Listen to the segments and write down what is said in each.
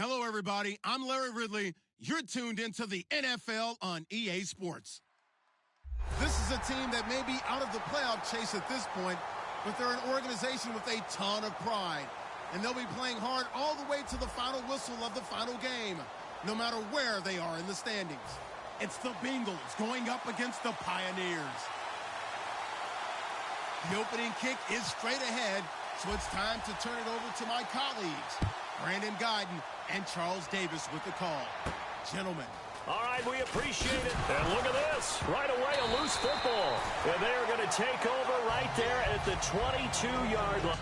Hello, everybody. I'm Larry Ridley. You're tuned into the NFL on EA Sports. This is a team that may be out of the playoff chase at this point, but they're an organization with a ton of pride. And they'll be playing hard all the way to the final whistle of the final game, no matter where they are in the standings. It's the Bengals going up against the Pioneers. The opening kick is straight ahead, so it's time to turn it over to my colleagues, Brandon Guyton and Charles Davis with the call. Gentlemen. All right, we appreciate it. And look at this. Right away, a loose football. And they are going to take over right there at the 22-yard line.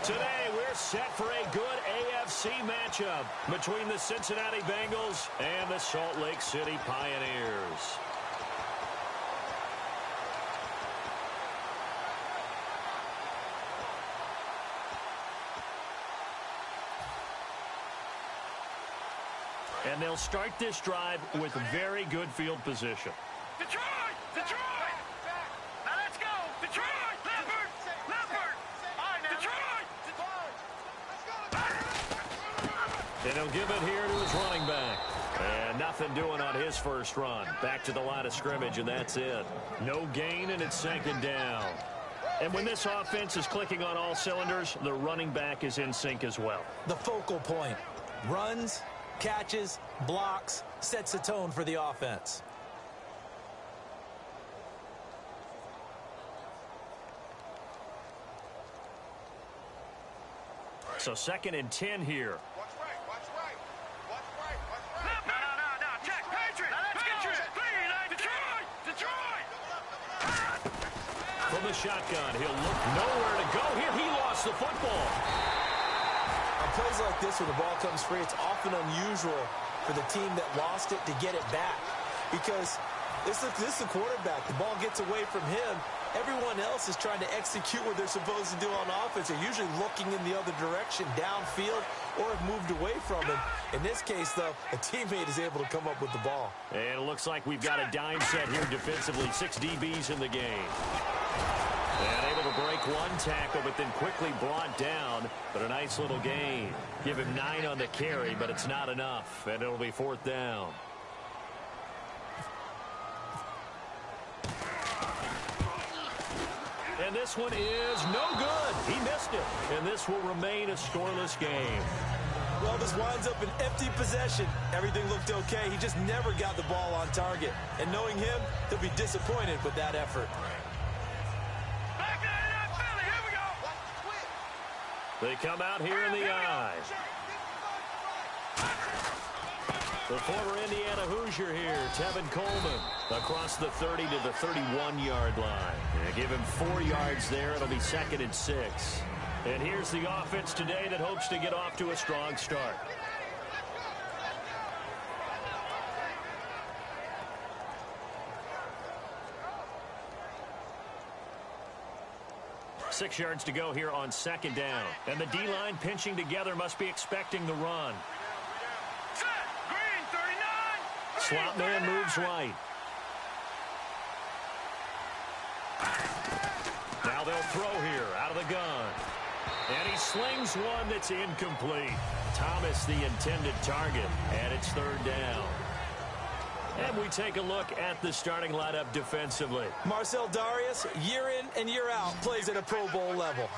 Today, we're set for a good AFC matchup between the Cincinnati Bengals and the Salt Lake City Pioneers. And they'll start this drive with very good field position. Detroit! Detroit! Now let's go! Detroit! Leopard! Leopard! Detroit! And he'll give it here to his running back. And nothing doing on his first run. Back to the line of scrimmage, and that's it. No gain, and it's second down. And when this offense is clicking on all cylinders, the running back is in sync as well. The focal point. Runs, catches, blocks, sets the tone for the offense. So 2nd and 10 here. Watch right, watch right. Watch right, watch right. No. Check. Patriot! Now let's Patriot! Go! Detroit! Detroit! From the shotgun, he'll look nowhere to go here. He lost the football. On plays like this where the ball comes free, it's often unusual for the team that lost it to get it back. Because this is the quarterback. The ball gets away from him. Everyone else is trying to execute what they're supposed to do on offense. They're usually looking in the other direction, downfield, or have moved away from him. In this case, though, a teammate is able to come up with the ball. And it looks like we've got a dime set here defensively. 6 DBs in the game. And able to break one tackle, but then quickly brought down. But a nice little gain. Give him 9 on the carry, but it's not enough. And it'll be 4th down. And this one is no good. He missed it. And this will remain a scoreless game. Well, this winds up an empty possession. Everything looked okay. He just never got the ball on target. And knowing him, he'll be disappointed with that effort. Back to Philly. Here we go. They come out here in the eye. The former Indiana Hoosier here, Tevin Coleman, across the 30 to the 31-yard line. And give him 4 yards there. It'll be 2nd and 6. And here's the offense today that hopes to get off to a strong start. Six yards to go here on 2nd down. And the D-line pinching together must be expecting the run. Slot man moves right. Now they'll throw here out of the gun. And he slings one that's incomplete. Thomas the intended target, and it's 3rd down. And we take a look at the starting lineup defensively. Marcel Darius, year in and year out, plays at a Pro Bowl level.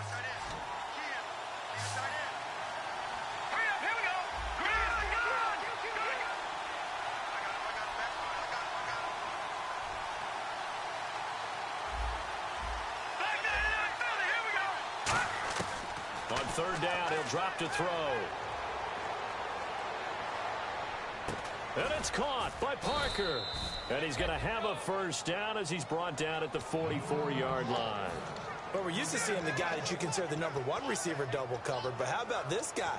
On 3rd down, he'll drop to throw. And it's caught by Parker. And he's going to have a 1st down as he's brought down at the 44-yard line. Well, we're used to seeing the guy that you consider the #1 receiver double covered, but how about this guy?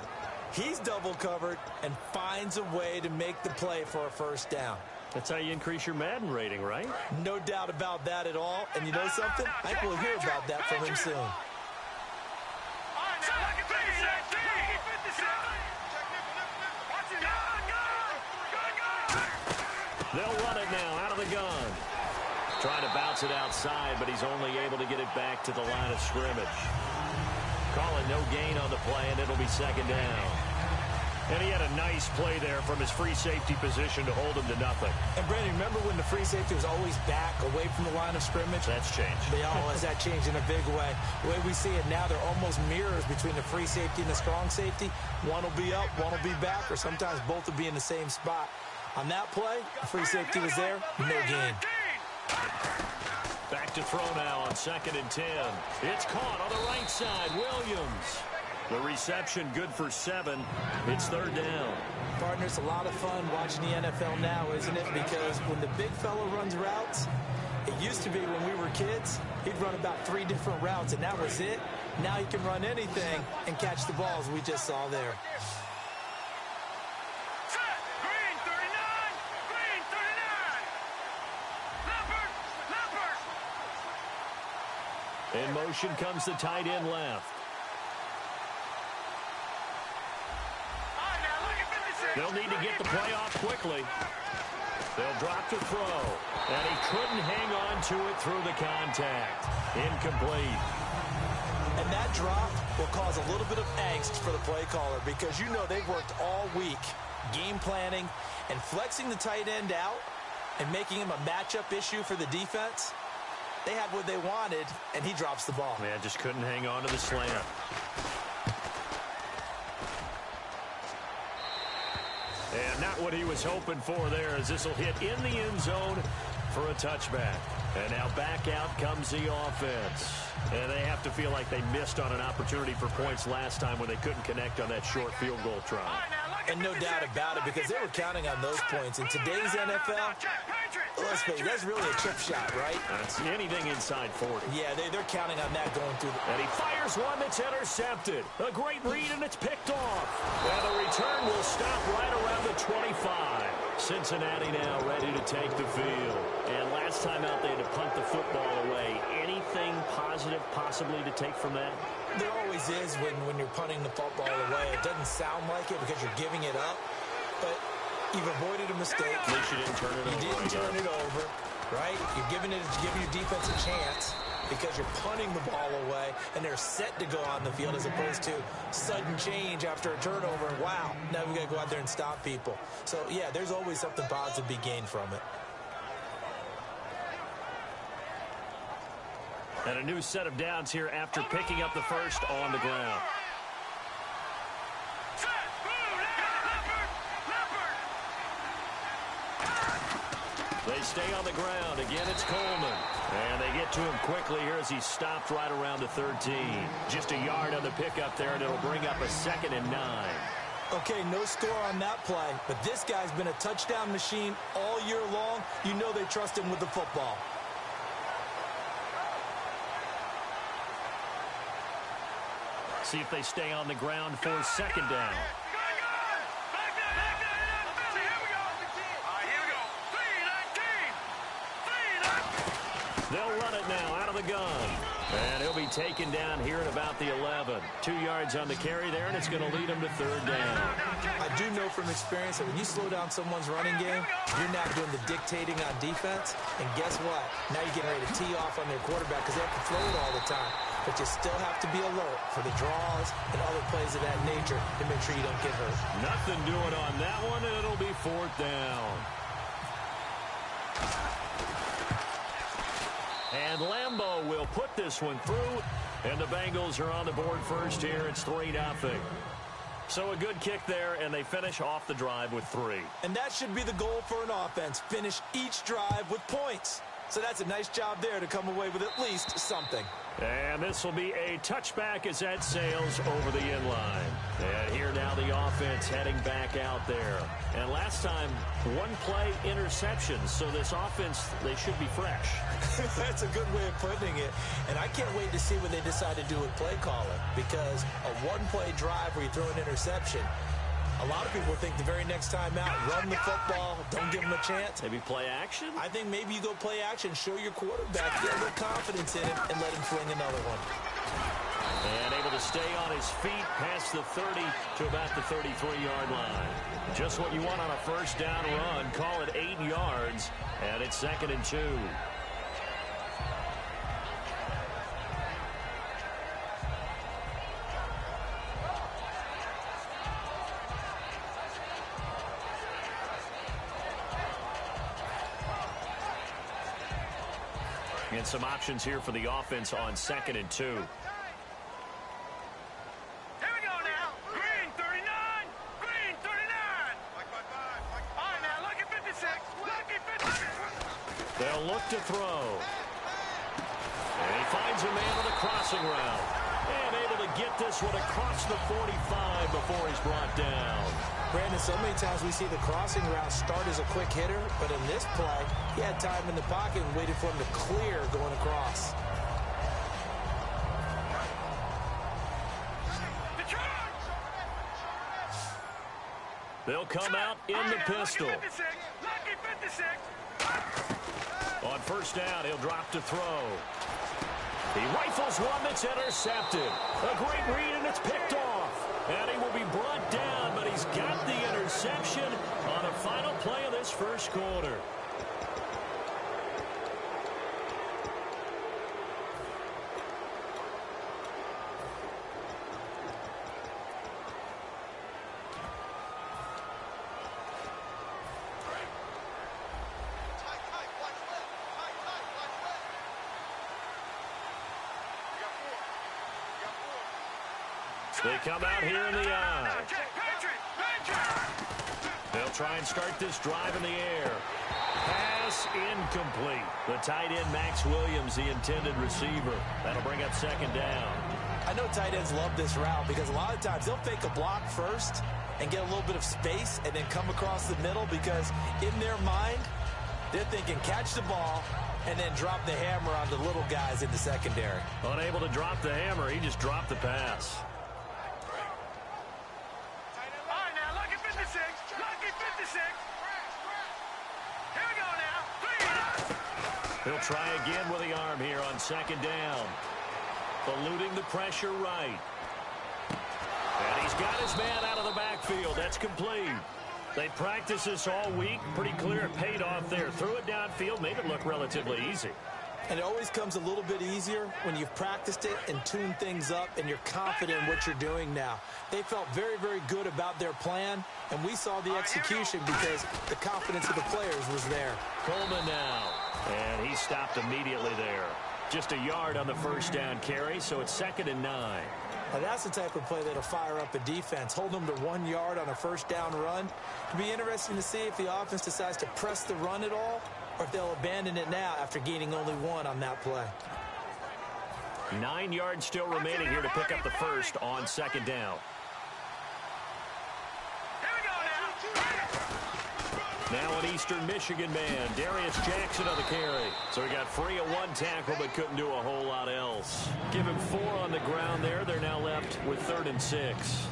He's double covered and finds a way to make the play for a first down. That's how you increase your Madden rating, right? No doubt about that at all. And you know something? I think we'll hear about that from him soon. They'll run it now out of the gun. Trying to bounce it outside, but he's only able to get it back to the line of scrimmage. Calling no gain on the play, and it'll be second down. And he had a nice play there from his free safety position to hold him to nothing. And, Brandon, remember when the free safety was always back, away from the line of scrimmage? That's changed. Has that changed in a big way? The way we see it now, they're almost mirrors between the free safety and the strong safety. One will be up, one will be back, or sometimes both will be in the same spot. On that play, the free safety was there, no gain. Back to throw now on 2nd and 10. It's caught on the right side. Williams. The reception good for 7. It's 3rd down. Partner, it's a lot of fun watching the NFL now, isn't it? Because when the big fella runs routes, it used to be when we were kids, he'd run about 3 different routes, and that was it. Now he can run anything and catch the balls we just saw there. In motion comes the tight end left. They'll need to get the play off quickly. They'll drop to throw. And he couldn't hang on to it through the contact. Incomplete. And that drop will cause a little bit of angst for the play caller because you know they've worked all week game planning and flexing the tight end out and making him a matchup issue for the defense. They had what they wanted, and he drops the ball. Man, just couldn't hang on to the slant. And not what he was hoping for there, as this will hit in the end zone for a touchback. And now back out comes the offense. And they have to feel like they missed on an opportunity for points last time when they couldn't connect on that short field goal try. And no doubt about it, because they were counting on those points. In today's NFL, let's face it, that's really a chip shot, right? That's anything inside 40. Yeah, they're counting on that going through. And he fires one that's intercepted. A great read, and it's picked off. And the return will stop right around the 25. Cincinnati now ready to take the field. And last time out, they had to punt the football away. Anything positive possibly to take from that? There always is when you're punting the football away. It doesn't sound like it because you're giving it up, but you've avoided a mistake. At least you didn't turn it over. You didn't turn it over, right? You're giving your defense a chance because you're punting the ball away, and they're set to go on the field as opposed to sudden change after a turnover. And wow, now we got to go out there and stop people. So, yeah, there's always something positive to be gained from it. And a new set of downs here after picking up the first on the ground. They stay on the ground. Again, it's Coleman. And they get to him quickly here as he stopped right around the 13. Just a yard on the pickup there, and it'll bring up a 2nd and 9. Okay, no score on that play, but this guy's been a touchdown machine all year long. You know they trust him with the football. See if they stay on the ground for 2nd down. They'll run it now out of the gun. And he'll be taken down here at about the 11. 2 yards on the carry there, and it's going to lead him to 3rd down. I do know from experience that when you slow down someone's running game, you're now doing the dictating on defense. And guess what? Now you're getting ready to tee off on their quarterback because they have to throw it all the time. But you still have to be alert for the draws and other plays of that nature to make sure you don't get hurt. Nothing doing on that one, and it'll be 4th down. And Lambeau will put this one through, and the Bengals are on the board first here. It's 3-0. So a good kick there, and they finish off the drive with 3. And that should be the goal for an offense, finish each drive with points. So that's a nice job there to come away with at least something. And this will be a touchback as that sails over the end line. And here now the offense heading back out there. And last time, one play interception. So this offense, they should be fresh. That's a good way of putting it. And I can't wait to see what they decide to do with play calling. Because a one-play drive where you throw an interception, a lot of people think the very next time out, run the football, don't give them a chance. Maybe play action? I think maybe you go play action, show your quarterback, get a little confidence in him, and let him fling another one. And able to stay on his feet past the 30 to about the 33-yard line. Just what you want on a first down run. Call it 8 yards, and it's 2nd and 2. And some options here for the offense on 2nd and 2. They'll look to throw. And he finds a man on the crossing route. And able to get this one across the 45 before he's brought down. Brandon, so many times we see the crossing route start as a quick hitter, but in this play, he had time in the pocket and waited for him to clear going across. They'll come out in the pistol. On first down, he'll drop to throw. He rifles one that's intercepted. A great read, and it's picked off. And he will be brought down, but he's got the interception on the final play of this first quarter. They come out here in the eye. They'll try and start this drive in the air. Pass incomplete. The tight end, Max Williams, the intended receiver. That'll bring up 2nd down. I know tight ends love this route because a lot of times they'll fake a block first and get a little bit of space and then come across the middle because in their mind, they're thinking catch the ball and then drop the hammer on the little guys in the secondary. Unable to drop the hammer, he just dropped the pass. He'll try again with the arm here on 2nd down. Eluding the pressure right. And he's got his man out of the backfield. That's complete. They practiced this all week. Pretty clear it paid off there. Threw it downfield, made it look relatively easy. And it always comes a little bit easier when you've practiced it and tuned things up and you're confident in what you're doing now. They felt very, very good about their plan, and we saw the execution because the confidence of the players was there. Coleman now, and he stopped immediately there. Just a yard on the first down carry, so it's 2nd and 9. Now that's the type of play that'll fire up a defense. Hold them to 1 yard on a first down run. It'll be interesting to see if the offense decides to press the run at all or if they'll abandon it now after gaining only 1 on that play. 9 yards still remaining here to pick up the first on 2nd down. Now an Eastern Michigan man, Darius Jackson on the carry. So he got free of 1 tackle but couldn't do a whole lot else. Give him 4 on the ground there. They're now left with 3rd and 6.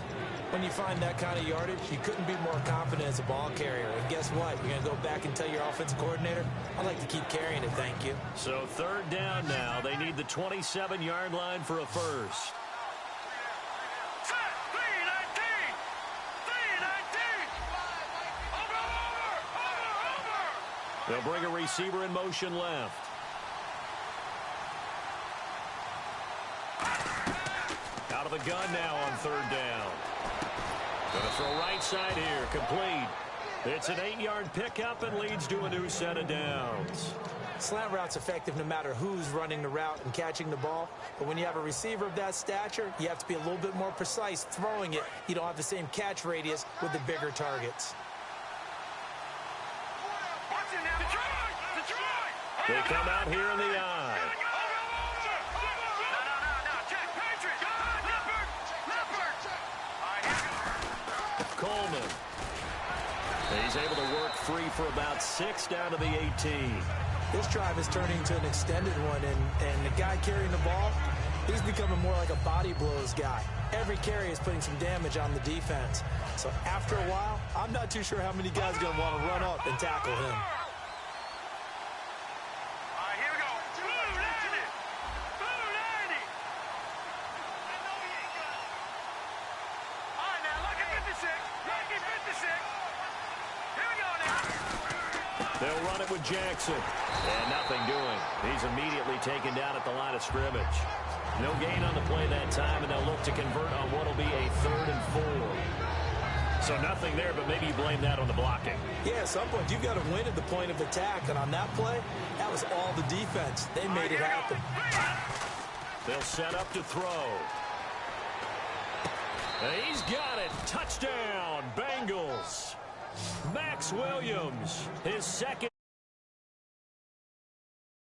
When you find that kind of yardage, you couldn't be more confident as a ball carrier. And guess what? You're going to go back and tell your offensive coordinator, I'd like to keep carrying it, thank you. So 3rd down now. They need the 27-yard line for a first. They'll bring a receiver in motion left. Out of the gun now on 3rd down. Going to throw right side here, complete. It's an 8-yard pickup and leads to a new set of downs. Slant route's effective no matter who's running the route and catching the ball. But when you have a receiver of that stature, you have to be a little bit more precise throwing it. You don't have the same catch radius with the bigger targets. They come out here in the eye. He's able to work free for about 6 down to the 18. This drive is turning into an extended one, and the guy carrying the ball, he's becoming more like a body blows guy. Every carry is putting some damage on the defense. So after a while, I'm not too sure how many guys are going to want to run up and tackle him. They'll run it with Jackson. And nothing doing. He's immediately taken down at the line of scrimmage. No gain on the play that time, and they'll look to convert on what will be a 3rd and 4. So nothing there, but maybe you blame that on the blocking. Yeah, at some point, you've got to win at the point of attack. And on that play, that was all the defense. They made it happen. They'll set up to throw. And he's got it. Touchdown, Bengals. Max Williams, his second.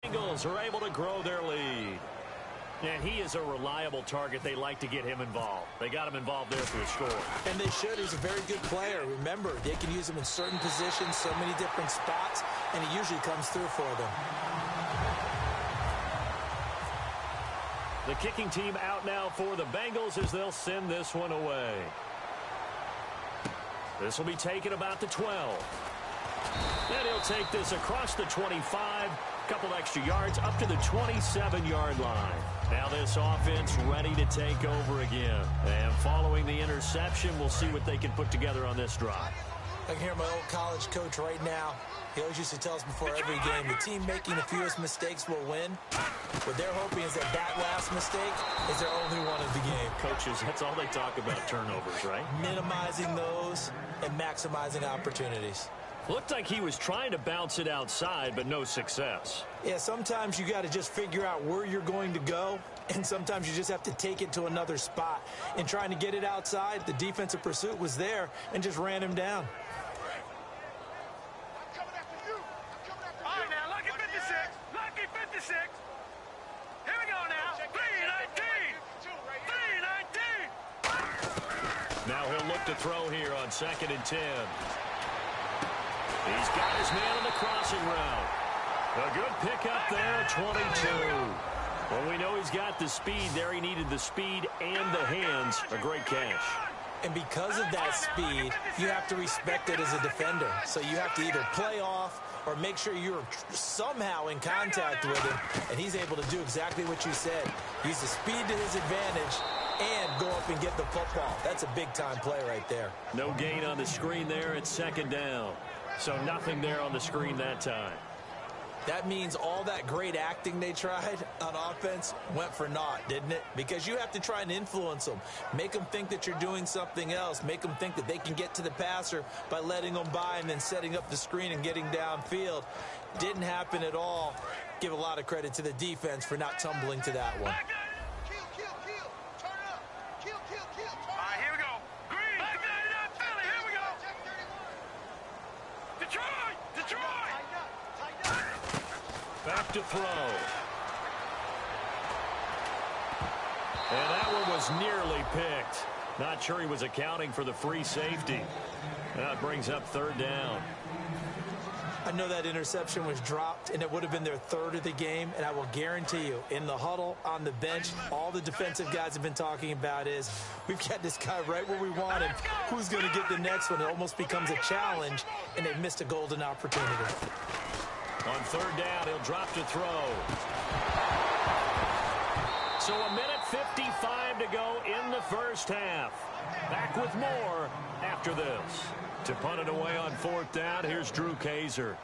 Bengals are able to grow their lead. And he is a reliable target. They like to get him involved. They got him involved there for a score. And they should. He's a very good player. Remember, they can use him in certain positions, so many different spots, and he usually comes through for them. The kicking team out now for the Bengals as they'll send this one away. This will be taken about the 12. And he'll take this across the 25, a couple extra yards up to the 27-yard line. Now this offense ready to take over again. And following the interception, we'll see what they can put together on this drive. I can hear my old college coach right now. He always used to tell us before every game, the team making the fewest mistakes will win. What they're hoping is that last mistake is their only one of the game. Coaches, that's all they talk about, turnovers, right? Minimizing those and maximizing opportunities. Looked like he was trying to bounce it outside, but no success. Yeah, sometimes you got to just figure out where you're going to go, and sometimes you just have to take it to another spot. In trying to get it outside, the defensive pursuit was there and just ran him down. Now he'll look to throw here on 2nd and 10. He's got his man on the crossing route. A good pickup there, 22. Well, we know he's got the speed there. He needed the speed and the hands. A great catch. And because of that speed, you have to respect it as a defender. So you have to either play off or make sure you're somehow in contact with him. And he's able to do exactly what you said. Use the speed to his advantage and go up and get the football. That's a big-time play right there. No gain on the screen there. It's 2nd down. So nothing there on the screen that time. That means all that great acting they tried on offense went for naught, didn't it? Because you have to try and influence them. Make them think that you're doing something else. Make them think that they can get to the passer by letting them by and then setting up the screen and getting downfield. Didn't happen at all. Give a lot of credit to the defense for not tumbling to that one. Back to throw. And that one was nearly picked. Not sure he was accounting for the free safety. Now it brings up 3rd down. I know that interception was dropped, and it would have been their 3rd of the game, and I will guarantee you, in the huddle, on the bench, all the defensive guys have been talking about is, we've got this guy right where we want him. Who's going to get the next one? It almost becomes a challenge, and they've missed a golden opportunity. On 3rd down, he'll drop to throw. So 1:55 to go in the first half. Back with more after this. To punt it away on 4th down, here's Drew Kaiser.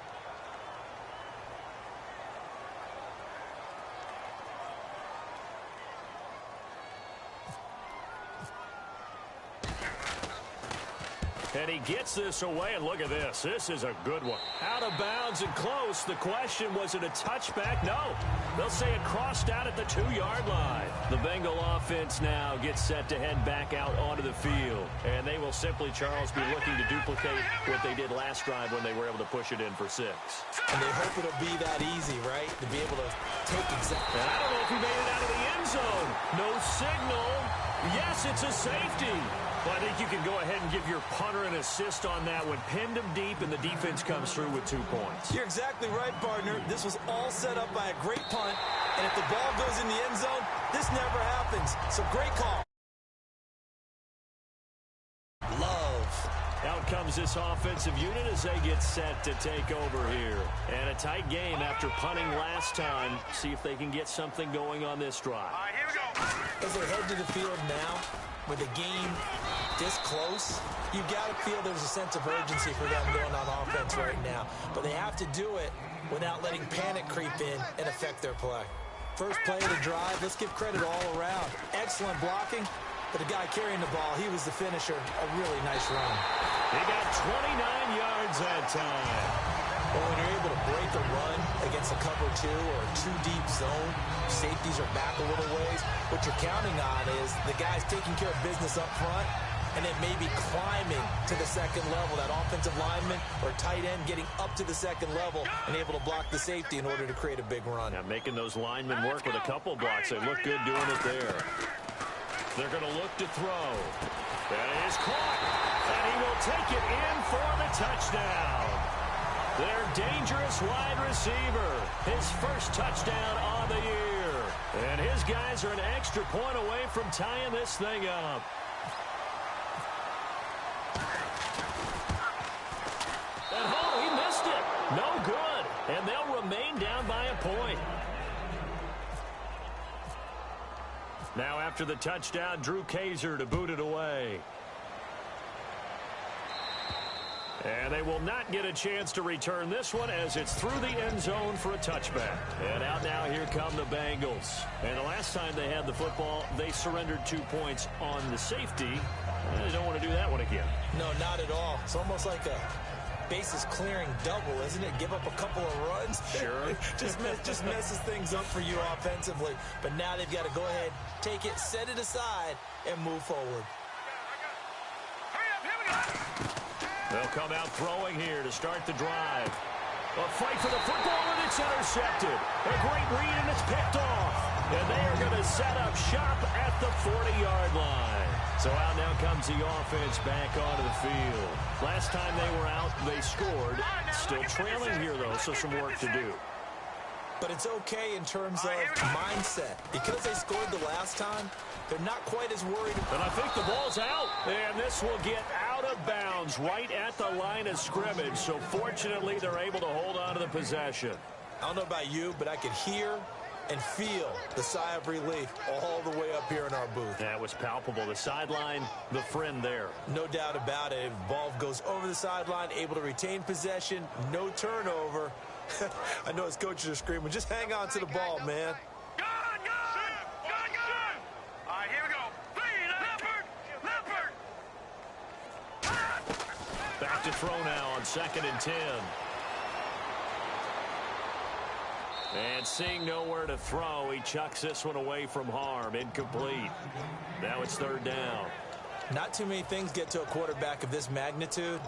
And he gets this away, and look at this. This is a good one. Out of bounds and close. The question, was it a touchback? No. They'll say it crossed out at the 2-yard line. The Bengal offense now gets set to head back out onto the field. And they will simply, Charles, be looking to duplicate what they did last drive when they were able to push it in for 6. And they hope it'll be that easy, right? To be able to take exactly. And I don't know if he made it out of the end zone. No signal. Yes, it's a safety. Well, I think you can go ahead and give your punter an assist on that one. Pinned him deep, and the defense comes through with 2 points. You're exactly right, partner. This was all set up by a great punt, and if the ball goes in the end zone, this never happens. So great call. Love. Out comes this offensive unit as they get set to take over here. And a tight game after punting last time. See if they can get something going on this drive. All right, here we go. As they head to the field now, with the game this close, you've got to feel there's a sense of urgency for them going on offense right now. But they have to do it without letting panic creep in and affect their play. First play of the drive, let's give credit all around. Excellent blocking, but the guy carrying the ball, he was the finisher. A really nice run. He got 29 yards that time. Well, when you're able to break a run against a cover 2 or a 2-deep zone, safeties are back a little ways. What you're counting on is the guys taking care of business up front and then maybe climbing to the second level. That offensive lineman or tight end getting up to the second level and able to block the safety in order to create a big run. Now making those linemen work with a couple blocks. They look good doing it there. They're going to look to throw. That is caught. And he will take it in for the touchdown. Their dangerous wide receiver. His first touchdown on the year. And his guys are an extra point away from tying this thing up. And oh, he missed it. No good. And they'll remain down by a point. Now after the touchdown, Drew Kaiser to boot it away. And they will not get a chance to return this one as it's through the end zone for a touchback. And out now, here come the Bengals. And the last time they had the football, they surrendered 2 points on the safety. They don't want to do that one again. No, not at all. It's almost like a bases clearing double, isn't it? Give up a couple of runs. Sure. just messes things up for you offensively. But now they've got to go ahead, take it, set it aside, and move forward. Hurry up, here we go. They'll come out throwing here to start the drive. A fight for the football, and it's intercepted. A great read, and it's picked off. And they are going to set up shop at the 40-yard line. So out now comes the offense back onto the field. Last time they were out, they scored. Still trailing here, though, so some work to do. But it's okay in terms of mindset. Because they scored the last time, they're not quite as worried. But I think the ball's out. And this will get out of bounds right at the line of scrimmage. So fortunately, they're able to hold on to the possession. I don't know about you, but I could hear and feel the sigh of relief all the way up here in our booth. That was palpable. The sideline, the friend there. No doubt about it. Ball goes over the sideline, able to retain possession, no turnover. I know his coaches are screaming, just hang on to the ball, man. Good. All right, here we go. Leopard. Back to throw now on 2nd and 10. And seeing nowhere to throw, he chucks this one away from harm. Incomplete. Now it's 3rd down. Not too many things get to a quarterback of this magnitude,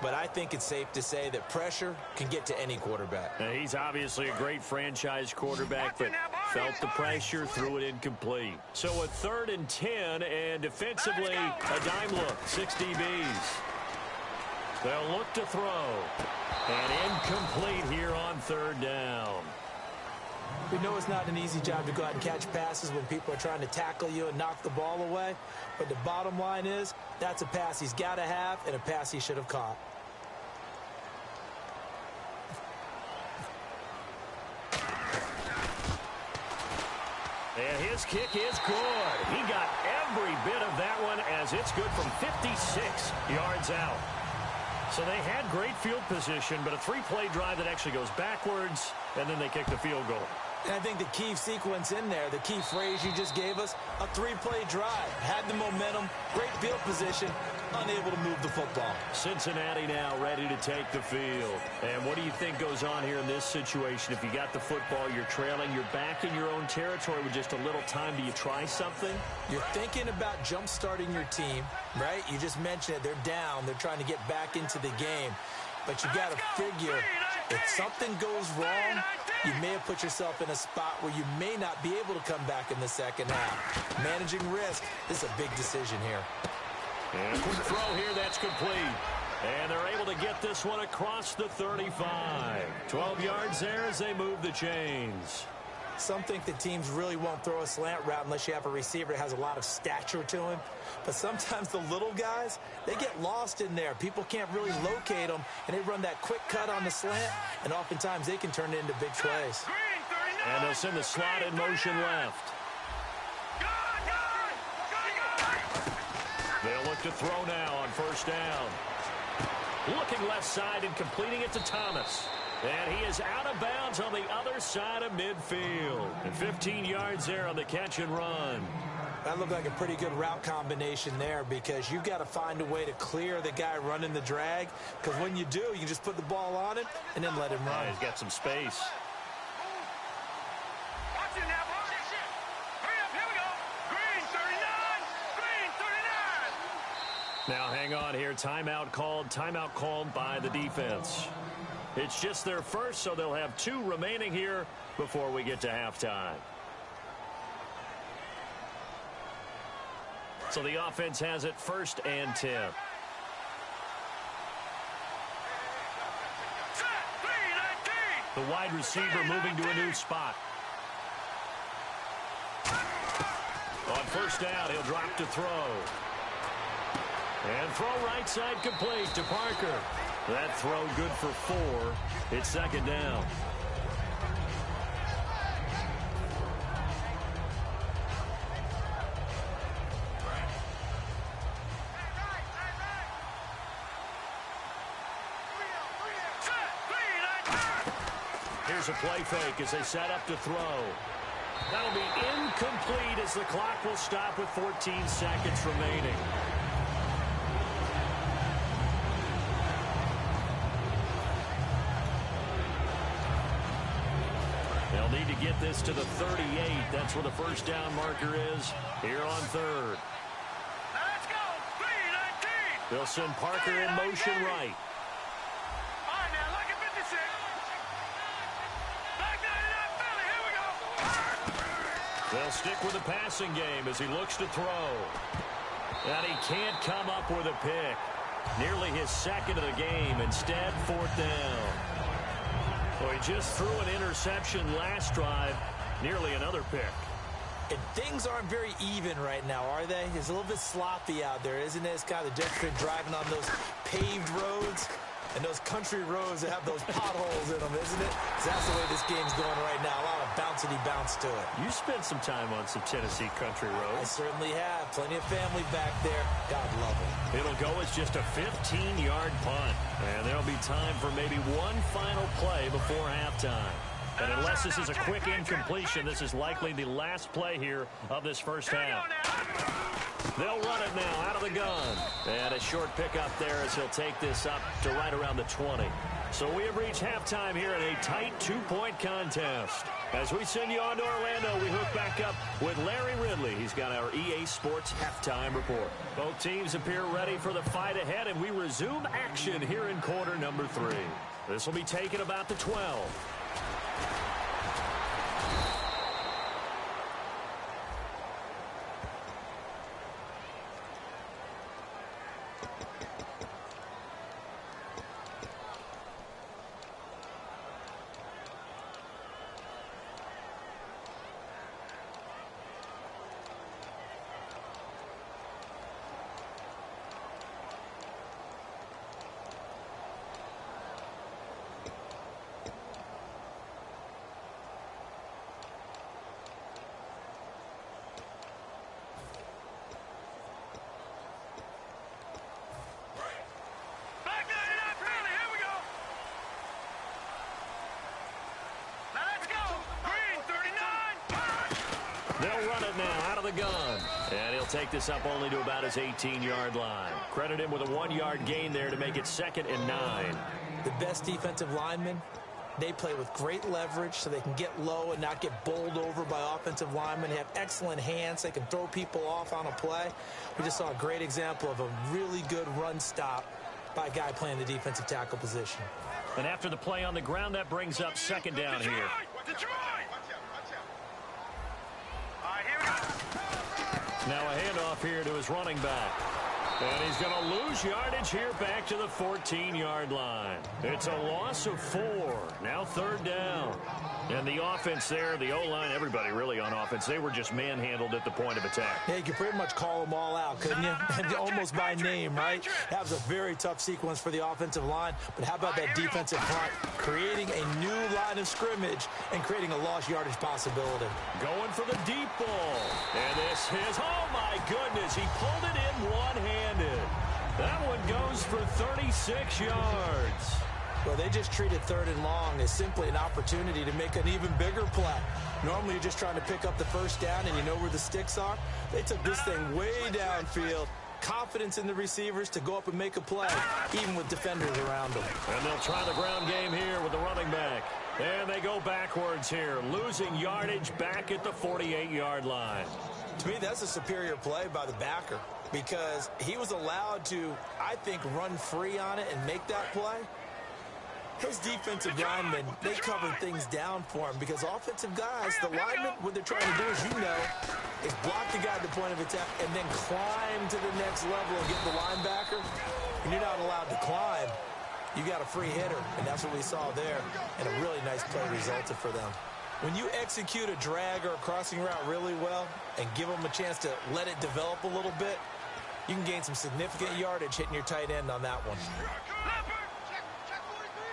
but I think it's safe to say that pressure can get to any quarterback. Now, he's obviously a great franchise quarterback, but felt the pressure, threw it incomplete. So a 3rd and 10, and defensively, a dime look, 6 DBs. They'll look to throw. And incomplete here on 3rd down. We know it's not an easy job to go out and catch passes when people are trying to tackle you and knock the ball away. But the bottom line is, that's a pass he's got to have and a pass he should have caught. And his kick is good. He got every bit of that one as it's good from 56 yards out. So they had great field position, but a 3-play drive that actually goes backwards, and then they kick the field goal. And I think the key sequence in there, the key phrase you just gave us, a 3-play drive. Had the momentum, great field position, unable to move the football. Cincinnati now ready to take the field. And what do you think goes on here in this situation? If you got the football, you're trailing, you're back in your own territory with just a little time. Do you try something? You're thinking about jump-starting your team, right? You just mentioned it. They're down. They're trying to get back into the game. But you got to figure, if something goes wrong, you may have put yourself in a spot where you may not be able to come back in the second half. Managing risk is a big decision here. And a quick throw here, that's complete. And they're able to get this one across the 35. 12 yards there as they move the chains. Some think that teams really won't throw a slant route unless you have a receiver that has a lot of stature to him. But sometimes the little guys, they get lost in there. People can't really locate them, and they run that quick cut on the slant, and oftentimes they can turn it into big plays. And they'll send the slot in motion left. They'll look to throw now on first down. Looking left side and completing it to Thomas. And he is out of bounds on the other side of midfield. And 15 yards there on the catch and run. That looked like a pretty good route combination there because you've got to find a way to clear the guy running the drag. Because when you do, you just put the ball on him and then let him run. He's got some space. Watch it now, boys. Hurry up, here we go. Green 39. Now hang on here. Timeout called by the defense. It's just their first, so they'll have 2 remaining here before we get to halftime. So the offense has it 1st and 10. The wide receiver moving to a new spot. On first down, he'll drop to throw. And throw right side complete to Parker. That throw good for 4. It's 2nd down. Here's a play fake as they set up to throw. That'll be incomplete as the clock will stop with 14 seconds remaining. They'll need to get this to the 38. That's where the first down marker is here on 3rd. Now let's go. 3-19. They'll send Parker in motion right. All right, now look at 56. Back 99, Philly. Here we go. They'll stick with the passing game as he looks to throw. And he can't come up with a pick. Nearly his 2nd of the game. Instead, 4th down. Well, he just threw an interception last drive. Nearly another pick. And things aren't very even right now, are they? It's a little bit sloppy out there, isn't it? It's kind of the difference between driving on those paved roads and those country roads that have those potholes in them, isn't it? 'Cause that's the way this game's going right now. A lot of bouncy bounce to it. You spent some time on some Tennessee country I roads. certainly have. Plenty of family back there. God love them. It'll go as just a 15-yard punt. And there'll be time for maybe one final play before halftime. And unless this is a quick incompletion, this is likely the last play here of this first half. They'll run it now out of the gun. And a short pickup there as he'll take this up to right around the 20. So we have reached halftime here in a tight 2-point contest. As we send you on to Orlando, we hook back up with Larry Ridley. He's got our EA Sports halftime report. Both teams appear ready for the fight ahead, and we resume action here in quarter number 3. This will be taken about the 12. They'll run it now out of the gun. And he'll take this up only to about his 18-yard line. Credit him with a 1-yard gain there to make it 2nd and 9. The best defensive linemen, they play with great leverage so they can get low and not get bowled over by offensive linemen. They have excellent hands. They can throw people off on a play. We just saw a great example of a really good run stop by a guy playing the defensive tackle position. And after the play on the ground, that brings up 2nd down here. Detroit! All right, here we go. Now a handoff here to his running back. And he's going to lose yardage here back to the 14-yard line. It's a loss of 4. Now 3rd down. And the offense there, the O-line, everybody really on offense, they were just manhandled at the point of attack. Yeah, you could pretty much call them all out, couldn't you? And almost by name, right? That was a very tough sequence for the offensive line. But how about that defensive front creating a new line of scrimmage and creating a lost yardage possibility? Going for the deep ball. And this is, oh my goodness, he pulled it in one-handed. That one goes for 36 yards. Well, they just treated 3rd and long as simply an opportunity to make an even bigger play. Normally, you're just trying to pick up the 1st down and you know where the sticks are. They took this thing way downfield. Confidence in the receivers to go up and make a play, even with defenders around them. And they'll try the ground game here with the running back. And they go backwards here, losing yardage back at the 48-yard line. To me, that's a superior play by the backer because he was allowed to, I think, run free on it and make that play. His defensive linemen, they covered things down for him because offensive guys, the linemen, what they're trying to do, as you know, is block the guy at the point of attack and then climb to the next level and get the linebacker. And you're not allowed to climb. You got a free hitter, and that's what we saw there. And a really nice play resulted for them. When you execute a drag or a crossing route really well and give them a chance to let it develop a little bit, you can gain some significant yardage hitting your tight end on that one.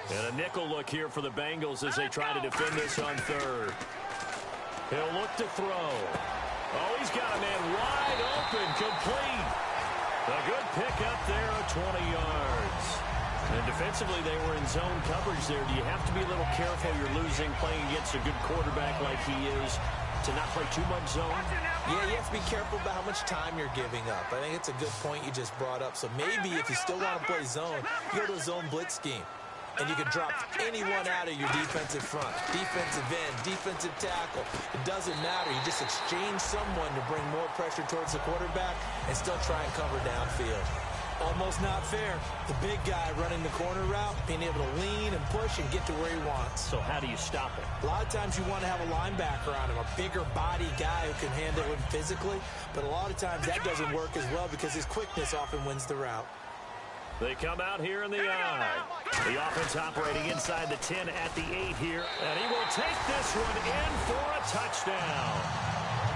And a nickel look here for the Bengals as they try to defend this on 3rd. He'll look to throw. Oh, he's got a man wide open, complete. A good pick up there at 20 yards. And defensively, they were in zone coverage there. Do you have to be a little careful? You're losing, playing against a good quarterback like he is, to not play too much zone? Yeah, you have to be careful about how much time you're giving up. I think it's a good point you just brought up. So maybe if you still want to play zone, you go to a zone blitz scheme. And you can drop anyone out of your defensive front, defensive end, defensive tackle. It doesn't matter. You just exchange someone to bring more pressure towards the quarterback and still try and cover downfield. Almost not fair. The big guy running the corner route, being able to lean and push and get to where he wants. So how do you stop him? A lot of times you want to have a linebacker on him, a bigger body guy who can handle him physically. But a lot of times that doesn't work as well because his quickness often wins the route. They come out here in the eye. The offense operating inside the 10 at the 8 here. And he will take this one in for a touchdown.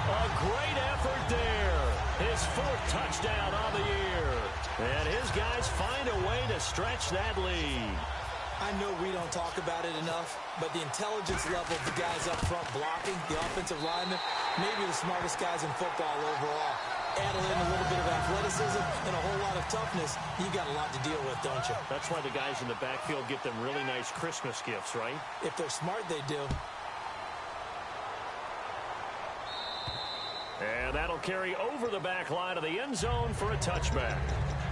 A great effort there. His 4th touchdown on the year. And his guys find a way to stretch that lead. I know we don't talk about it enough, but the intelligence level of the guys up front blocking, the offensive linemen, maybe the smartest guys in football overall. Add in a little bit of athleticism and a whole lot of toughness, you got a lot to deal with, don't you? That's why the guys in the backfield get them really nice Christmas gifts, right? If they're smart, they do. And that'll carry over the back line of the end zone for a touchback.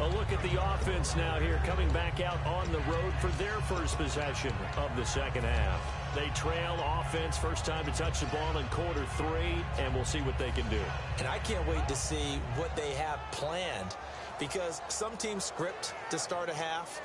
A look at the offense now here, coming back out on the road for their first possession of the 2nd half. They trail offense, first time to touch the ball in quarter 3, and we'll see what they can do. And I can't wait to see what they have planned because some teams script to start a half.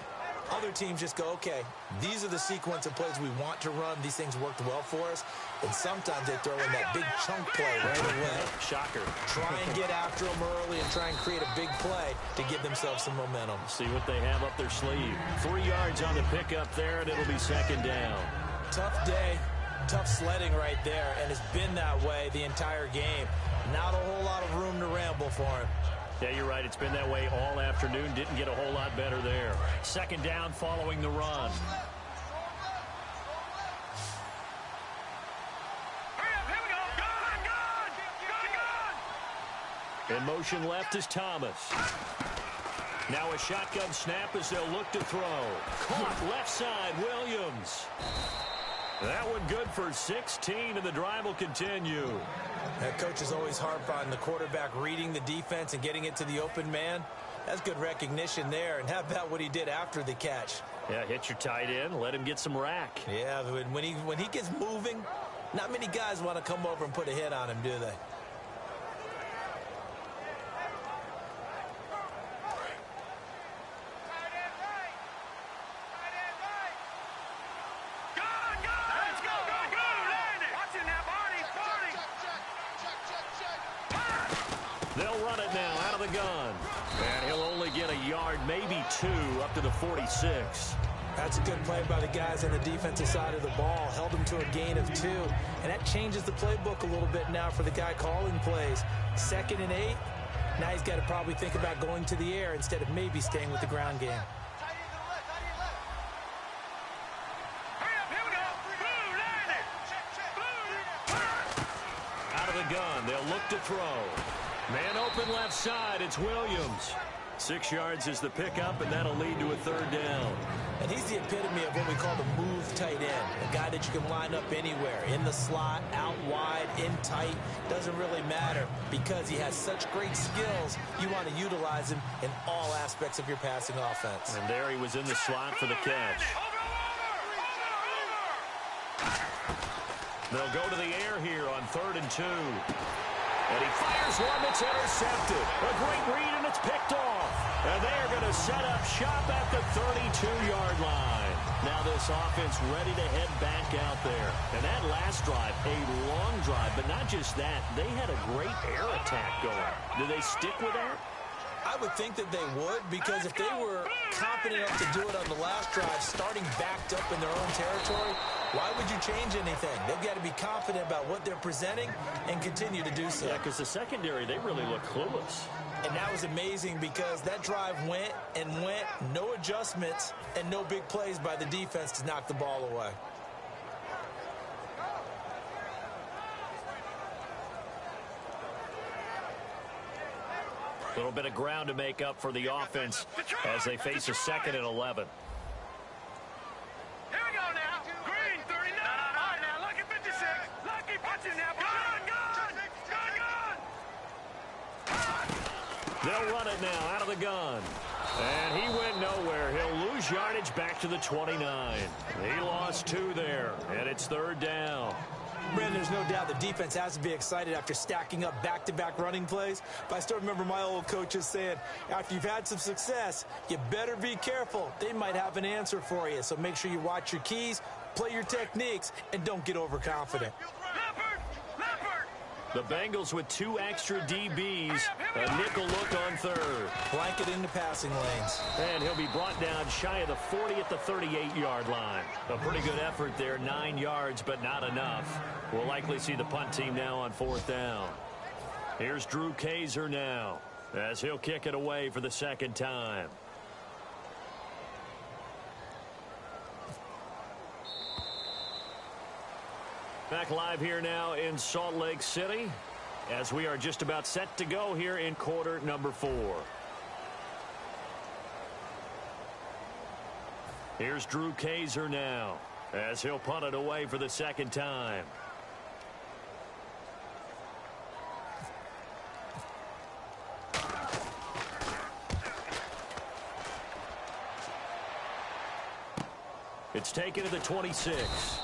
Other teams just go, okay, these are the sequence of plays we want to run. These things worked well for us. And sometimes they throw in that big chunk play right away. Shocker. Try and get after them early and try and create a big play to give themselves some momentum. See what they have up their sleeve. 3 yards on the pickup there, and it'll be 2nd down. Tough day, tough sledding right there, and it's been that way the entire game. Not a whole lot of room to ramble for him. Yeah, you're right. It's been that way all afternoon. Didn't get a whole lot better there. 2nd down following the run. In motion left is Thomas. Now a shotgun snap as they'll look to throw. Caught left side, Williams. That one good for 16, and the drive will continue. That coach is always harp on the quarterback reading the defense and getting it to the open man. That's good recognition there. And how about what he did after the catch? Yeah, hit your tight end, let him get some rack. Yeah, when he gets moving, not many guys want to come over and put a hit on him, do they? They'll run it now out of the gun. And he'll only get a yard, maybe 2, up to the 46. That's a good play by the guys on the defensive side of the ball. Held them to a gain of 2. And that changes the playbook a little bit now for the guy calling plays. 2nd and 8. Now he's got to probably think about going to the air instead of maybe staying with the ground game. Out of the gun, they'll look to throw. Man open left side, it's Williams. 6 yards is the pickup, and that'll lead to a 3rd down. And he's the epitome of what we call the move tight end. A guy that you can line up anywhere. In the slot, out wide, in tight. Doesn't really matter because he has such great skills. You want to utilize him in all aspects of your passing offense. And there he was in the slot for the catch. They'll go to the air here on 3rd and 2. And he fires one that's intercepted. A great read, and it's picked off. And they are going to set up shop at the 32-yard line. Now this offense ready to head back out there. And that last drive, a long drive, but not just that. They had a great air attack going. Do they stick with that? I would think that they would, because if they were confident enough to do it on the last drive, starting backed up in their own territory, why would you change anything? They've got to be confident about what they're presenting and continue to do so. Yeah, because the secondary, they really look clueless. And that was amazing because that drive went and went, no adjustments, and no big plays by the defense to knock the ball away. A little bit of ground to make up for the offense as they face a 2nd and 11. Here we go now. Green, 39. All right, now, Lucky 56. Lucky punching now. Gun. They'll run it now out of the gun. And he went nowhere. He'll lose yardage back to the 29. He lost 2 there, and it's 3rd down. Brandon, there's no doubt the defense has to be excited after stacking up back-to-back running plays. But I still remember my old coaches saying, after you've had some success, you better be careful. They might have an answer for you. So make sure you watch your keys, play your techniques, and don't get overconfident. The Bengals with 2 extra DBs. A nickel look on 3rd. Blanket into passing lanes. And he'll be brought down shy of the 40 at the 38-yard line. A pretty good effort there, 9 yards, but not enough. We'll likely see the punt team now on 4th down. Here's Drew Kaiser now as he'll kick it away for the 2nd time. Back live here now in Salt Lake City as we are just about set to go here in quarter number 4. Here's Drew Kaiser now as he'll punt it away for the 2nd time. It's taken to the 26.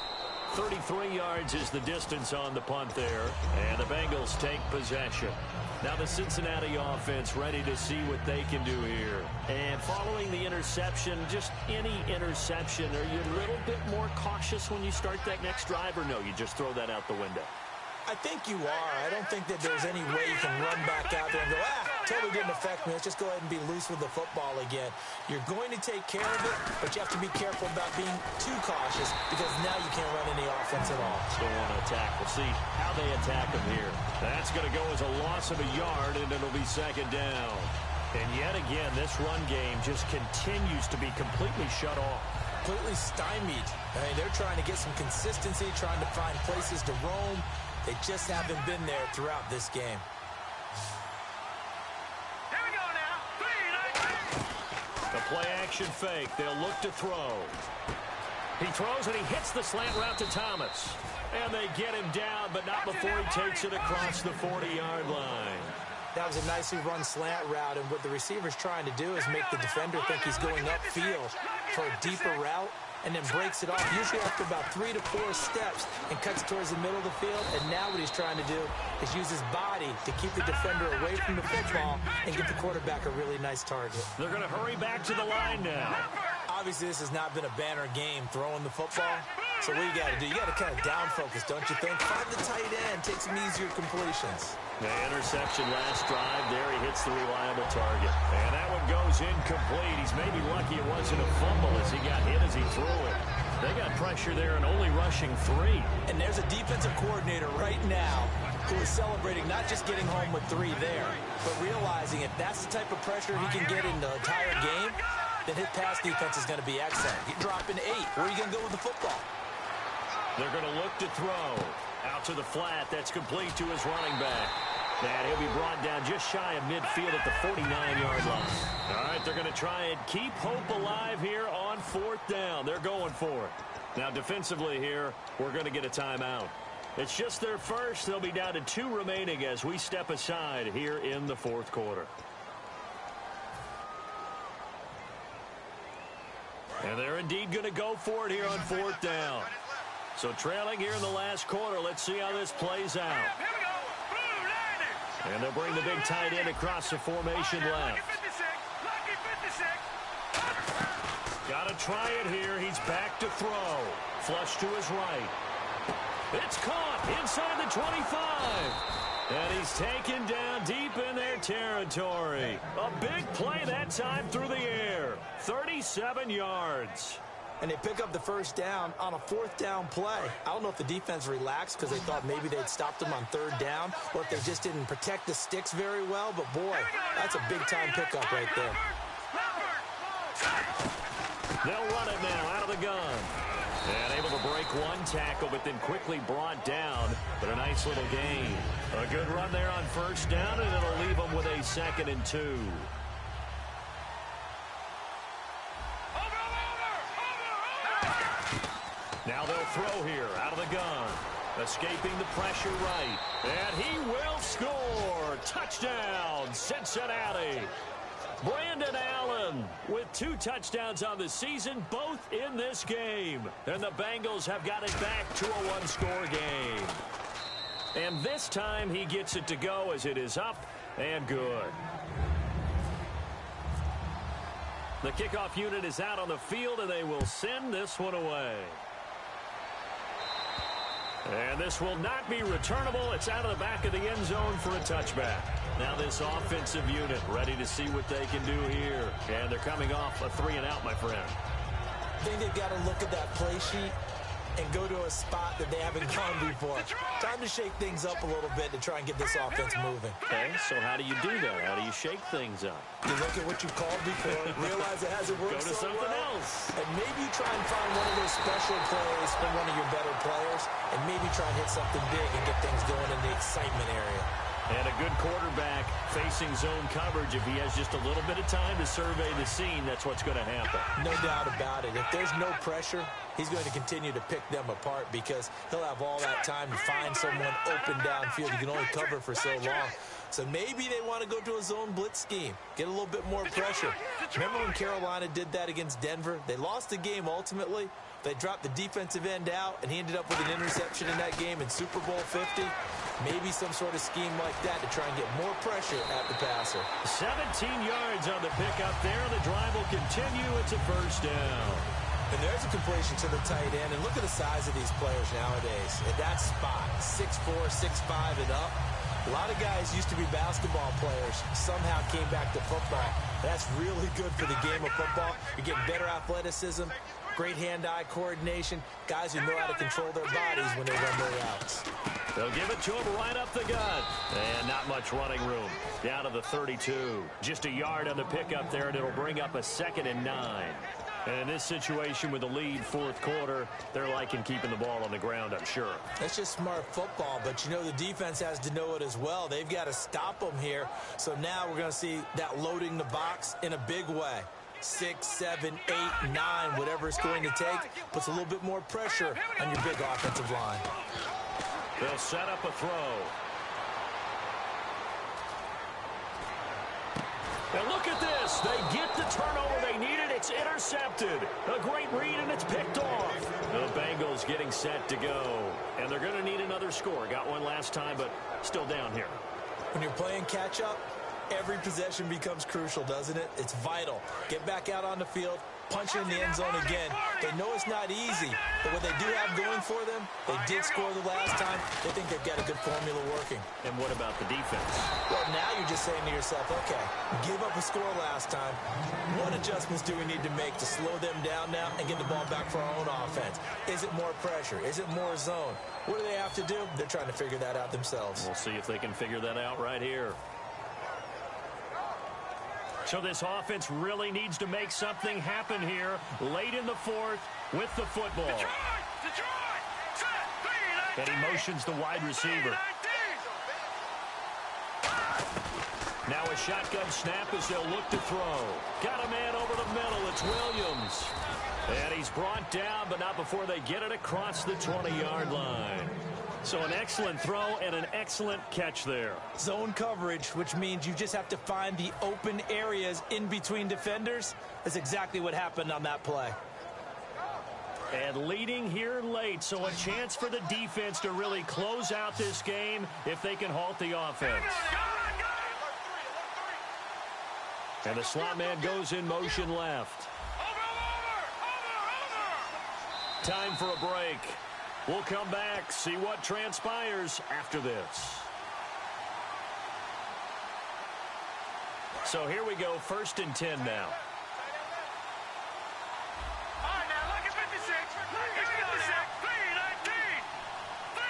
33 yards is the distance on the punt there, and the Bengals take possession. Now the Cincinnati offense ready to see what they can do here. And following the interception, just any interception, are you a little bit more cautious when you start that next drive, or no, you just throw that out the window? I think you are. I don't think that there's any way you can run back out there and go, totally didn't affect me. Let's just go ahead and be loose with the football again. You're going to take care of it, but you have to be careful about being too cautious because now you can't run any offense at all. Still want to attack. We'll see how they attack them here. That's going to go as a loss of a yard, and it'll be 2nd down. And yet again, this run game just continues to be completely shut off. Completely stymied. I mean, they're trying to get some consistency, trying to find places to roam. They just haven't been there throughout this game. Here we go now. 3, 9, 2. The play action fake. They'll look to throw. He throws and he hits the slant route to Thomas. And they get him down, but not before he takes it across the 40-yard line. That was a nicely run slant route, and what the receiver's trying to do is make the defender think he's going upfield for a deeper route, and then breaks it off, usually after about 3 to 4 steps, and cuts towards the middle of the field. And now what he's trying to do is use his body to keep the defender away from the football and get the quarterback a really nice target. They're going to hurry back to the line now. Obviously, this has not been a banner game throwing the football, So what you got to do, you got to kind of down focus, don't you think? Find the tight end, take some easier completions. The interception last drive there. He hits the reliable target. And that one goes incomplete. He's maybe lucky it wasn't a fumble as he got hit as he threw it. They got pressure there and only rushing 3. And there's a defensive coordinator right now who is celebrating not just getting home with 3 there, but realizing if that's the type of pressure he can get in the entire game, then his pass defense is going to be excellent. You're dropping 8. Where are you going to go with the football? They're going to look to throw. Out to the flat. That's complete to his running back. And he'll be brought down just shy of midfield at the 49-yard line. All right, they're going to try and keep hope alive here on 4th down. They're going for it. Now, defensively here, we're going to get a timeout. It's just their first. They'll be down to 2 remaining as we step aside here in the 4th quarter. And they're indeed going to go for it here on 4th down. So trailing here in the last quarter. Let's see how this plays out. Here we go. Blue 90. And they'll bring the big tight end across the formation left. Lucky 56. Lucky 56. Got to try it here. He's back to throw. Flush to his right. It's caught inside the 25. And he's taken down deep in their territory. A big play that time through the air. 37 yards. And they pick up the first down on a 4th down play. I don't know if the defense relaxed because they thought maybe they'd stopped them on 3rd down or if they just didn't protect the sticks very well. But, boy, that's a big-time pickup right there. They'll run it now out of the gun. And able to break one tackle, but then quickly brought down. But a nice little gain. A good run there on 1st down, and it'll leave them with a 2nd and 2. Now they'll throw here out of the gun. Escaping the pressure right. And he will score. Touchdown, Cincinnati. Brandon Allen with 2 touchdowns on the season, both in this game. And the Bengals have got it back to a 1-score game. And this time he gets it to go as it is up and good. The kickoff unit is out on the field, and they will send this one away. And this will not be returnable. It's out of the back of the end zone for a touchback. Now this offensive unit ready to see what they can do here. And they're coming off a 3-and-out, my friend. I think they've got to look at that play sheet and go to a spot that they haven't gone before. Time to shake things up a little bit to try and get this offense moving. Okay, so how do you do that? How do you shake things up? You look at what you called before, realize it hasn't worked Go to so something well, else. and maybe try and find one of those special plays from one of your better players, and maybe try and hit something big and get things going in the excitement area. And a good quarterback facing zone coverage. If he has just a little bit of time to survey the scene, that's what's going to happen. No doubt about it. If there's no pressure, he's going to continue to pick them apart because he'll have all that time to find someone open downfield. You can only cover for so long. So maybe they want to go to a zone blitz scheme, get a little bit more pressure. Remember when Carolina did that against Denver? They lost the game ultimately. They dropped the defensive end out, and he ended up with an interception in that game in Super Bowl 50. Maybe some sort of scheme like that to try and get more pressure at the passer. 17 yards on the pickup there. The drive will continue. It's a 1st down. And there's a completion to the tight end. And look at the size of these players nowadays. At that spot, 6'4", 6'5", and up. A lot of guys used to be basketball players, somehow came back to football. That's really good for the game of football. You're getting better athleticism, great hand-eye coordination, guys who know how to control their bodies when they run their routes. They'll give it to him right up the gut. And not much running room. Down to the 32. Just a yard on the pickup there, and it'll bring up a 2nd and 9. And in this situation with the lead 4th quarter, they're liking keeping the ball on the ground, I'm sure. That's just smart football, but you know the defense has to know it as well. They've got to stop them here. So now we're going to see that loading the box in a big way. 6, 7, 8, 9, whatever it's going to take, puts a little bit more pressure on your big offensive line. They'll set up a throw. And look at this. They get the turnover they needed. It's intercepted. A great read, and it's picked off. The Bengals getting set to go. And they're going to need another score. Got one last time, but still down here. When you're playing catch-up, every possession becomes crucial, doesn't it? It's vital. Get back out on the field, punch in the end zone again. They know it's not easy, but what they do have going for them, they did score the last time. They think they've got a good formula working. And what about the defense? Well, now you're just saying to yourself, okay, give up a score last time. What adjustments do we need to make to slow them down now and get the ball back for our own offense? Is it more pressure? Is it more zone? What do they have to do? They're trying to figure that out themselves. We'll see if they can figure that out right here. So this offense really needs to make something happen here late in the fourth with the football. Detroit! Set! And he motions the wide receiver. Now a shotgun snap as they'll look to throw. Got a man over the middle. It's Williams. And he's brought down, but not before they get it across the 20-yard line. So an excellent throw and an excellent catch there. Zone coverage, which means you just have to find the open areas in between defenders. That's exactly what happened on that play. And leading here late, so a chance for the defense to really close out this game if they can halt the offense. And the slot man goes in motion left. Time for a break. We'll come back, see what transpires after this. So here we go, 1st and 10 now.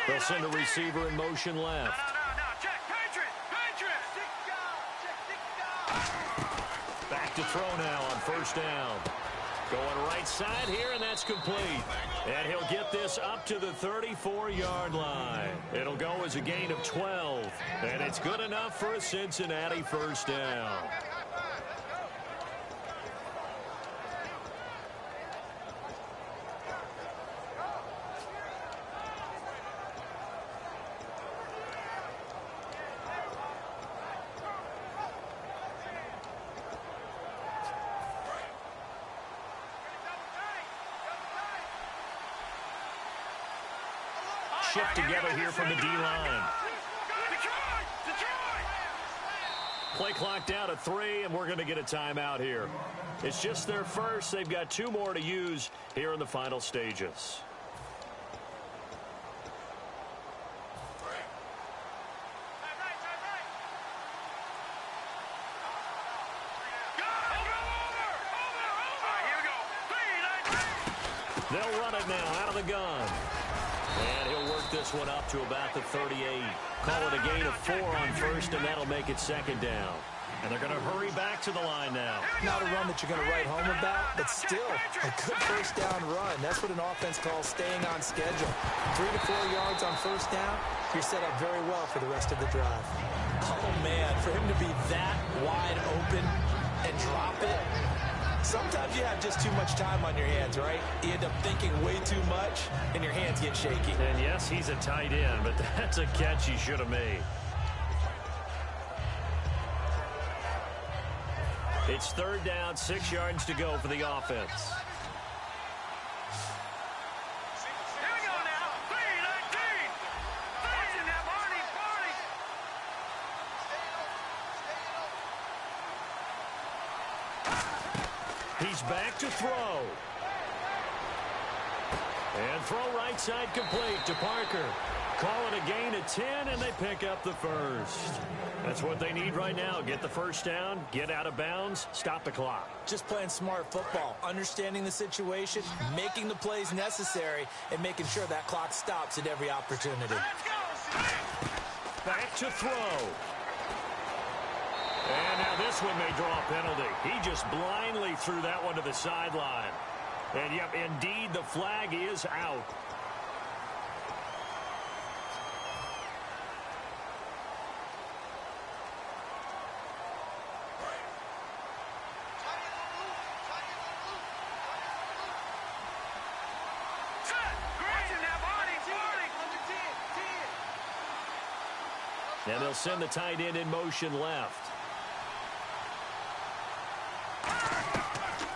They'll send a receiver in motion left. Back to throw now on 1st down. Going right side here, and that's complete. And he'll get this up to the 34-yard line. It'll go as a gain of 12. And it's good enough for a Cincinnati 1st down. Shift together here from the D-line. Play clock down to 3, and we're going to get a timeout here. It's just their first. They've got 2 more to use here in the final stages. They'll run it now out of the gun. And he'll work this one up to about the 38. Call it a gain of 4 on 1st, and that'll make it 2nd down. And they're going to hurry back to the line now. Not a run that you're going to write home about, but still a good 1st down run. That's what an offense calls staying on schedule. 3 to 4 yards on 1st down, you're set up very well for the rest of the drive. Oh, man, for him to be that wide open and drop it, sometimes you have just too much time on your hands, right? You end up thinking way too much, and your hands get shaky. And yes, he's a tight end, but that's a catch he should have made. It's 3rd down, 6 yards to go for the offense. He's back to throw. And throw right side complete to Parker. Call it a gain of 10, and they pick up the 1st. That's what they need right now. Get the 1st down, get out of bounds, stop the clock. Just playing smart football, understanding the situation, making the plays necessary, and making sure that clock stops at every opportunity. Back to throw. And now this one may draw a penalty. He just blindly threw that one to the sideline. And, yep, indeed, the flag is out. And they'll send the tight end in motion left.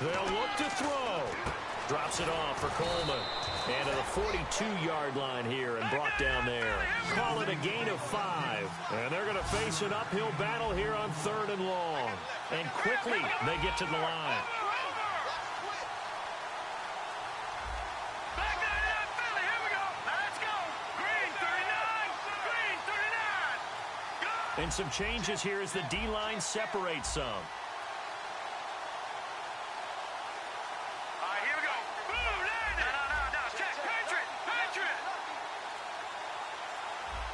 They'll look to throw. Drops it off for Coleman. And to the 42-yard line here and brought down there. Call it a gain of 5. And they're going to face an uphill battle here on 3rd and long. And quickly they get to the line. And some changes here as the D-line separates some. All right, here we go. Boom, land it. No. Check. Patriot.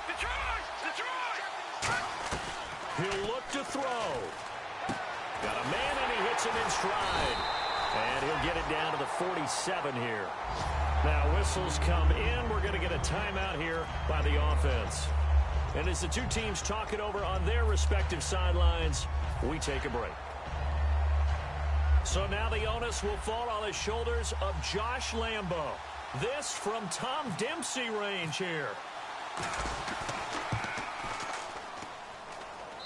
Detroit. He'll look to throw. Got a man, and he hits him in stride. And he'll get it down to the 47 here. Now, whistles come in. We're going to get a timeout here by the offense. And as the two teams talk it over on their respective sidelines, we take a break. So now the onus will fall on the shoulders of Josh Lambo. This from Tom Dempsey range here.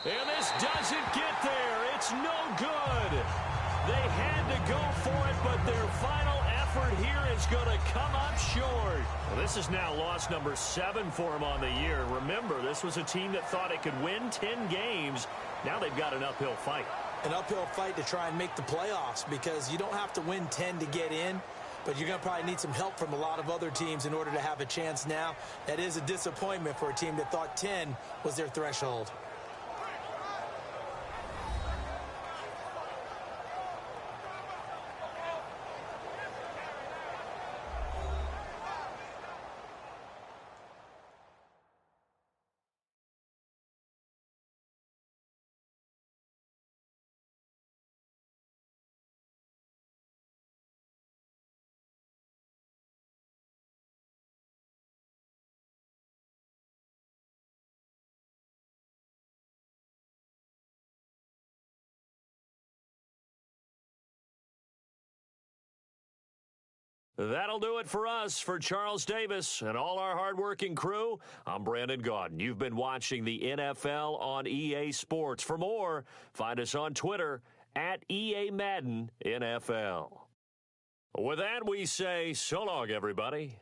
And this doesn't get there. It's no good. They had to go for it, but their final effort here is going to come up short. Well, this is now loss number 7 for them on the year. Remember, this was a team that thought it could win 10 games. Now they've got an uphill fight. An uphill fight to try and make the playoffs, because you don't have to win 10 to get in, but you're going to probably need some help from a lot of other teams in order to have a chance now. That is a disappointment for a team that thought 10 was their threshold. That'll do it for us. For Charles Davis and all our hardworking crew, I'm Brandon Gaudin. You've been watching the NFL on EA Sports. For more, find us on Twitter at EA Madden NFL. With that, we say so long, everybody.